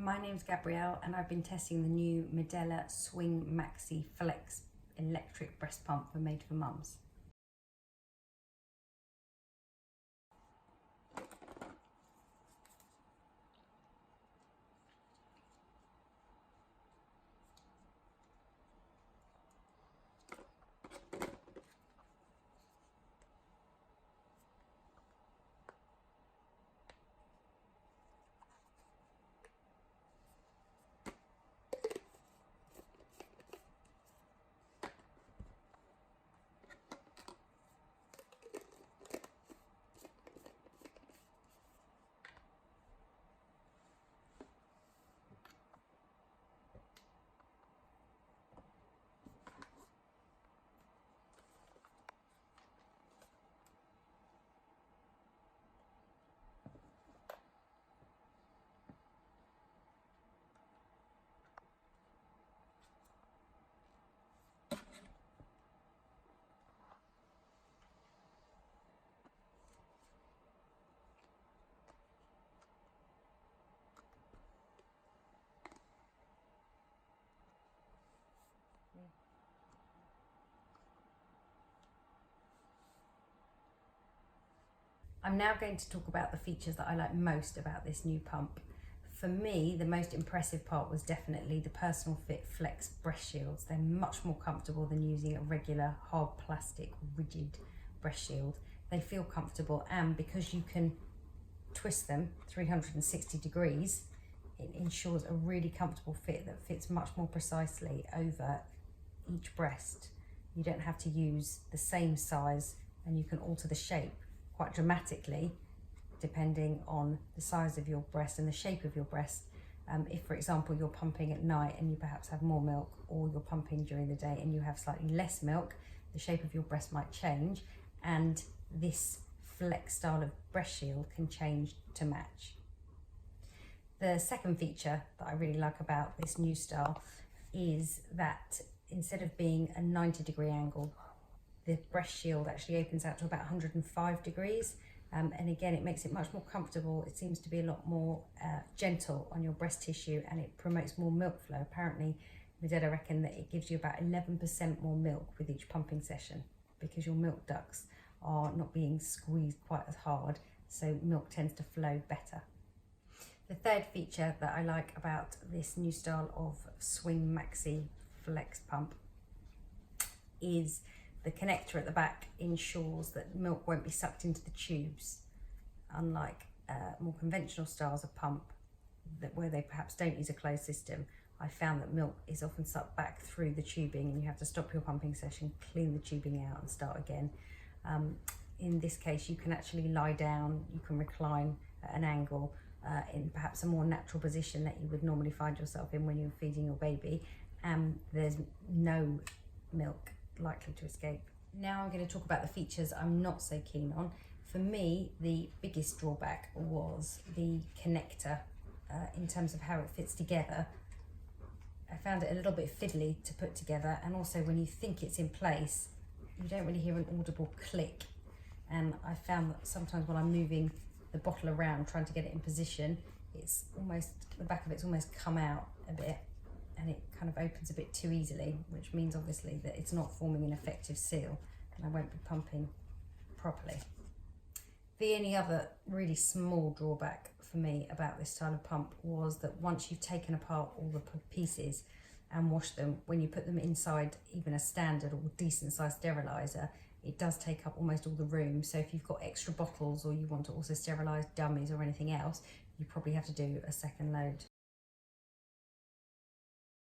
My name's Gabrielle and I've been testing the new Medela Swing Maxi Flex electric breast pump for MadeForMums. I'm now going to talk about the features that I like most about this new pump. For me, the most impressive part was definitely the Personal Fit Flex breast shields. They're much more comfortable than using a regular hard plastic rigid breast shield. They feel comfortable, and because you can twist them 360 degrees, it ensures a really comfortable fit that fits much more precisely over each breast. You don't have to use the same size, and you can alter the shape quite dramatically depending on the size of your breast and the shape of your breast. If, for example, you're pumping at night and you perhaps have more milk, or you're pumping during the day and you have slightly less milk, the shape of your breast might change, and this flex style of breast shield can change to match. The second feature that I really like about this new style is that instead of being a 90-degree angle, the breast shield actually opens out to about 105 degrees. And again, it makes it much more comfortable. It seems to be a lot more gentle on your breast tissue, and it promotes more milk flow. Apparently, Medela reckon that it gives you about 11% more milk with each pumping session, because your milk ducts are not being squeezed quite as hard, so milk tends to flow better. The third feature that I like about this new style of Swing Maxi Flex pump is the connector at the back ensures that milk won't be sucked into the tubes, unlike more conventional styles of pump where they perhaps don't use a closed system. I found that milk is often sucked back through the tubing, and you have to stop your pumping session, clean the tubing out and start again. In this case, you can actually lie down, you can recline at an angle in perhaps a more natural position that you would normally find yourself in when you're feeding your baby, and there's no milk likely to escape. Now I'm going to talk about the features I'm not so keen on. For me, the biggest drawback was the connector in terms of how it fits together. I found it a little bit fiddly to put together, and also when you think it's in place, you don't really hear an audible click. And I found that sometimes when I'm moving the bottle around trying to get it in position, it's almost, the back of it's almost come out a bit, and it kind of opens a bit too easily, which means obviously that it's not forming an effective seal and I won't be pumping properly. The only other really small drawback for me about this style of pump was that once you've taken apart all the pieces and washed them, when you put them inside even a standard or decent sized sterilizer, it does take up almost all the room. So if you've got extra bottles, or you want to also sterilize dummies or anything else, you probably have to do a second load.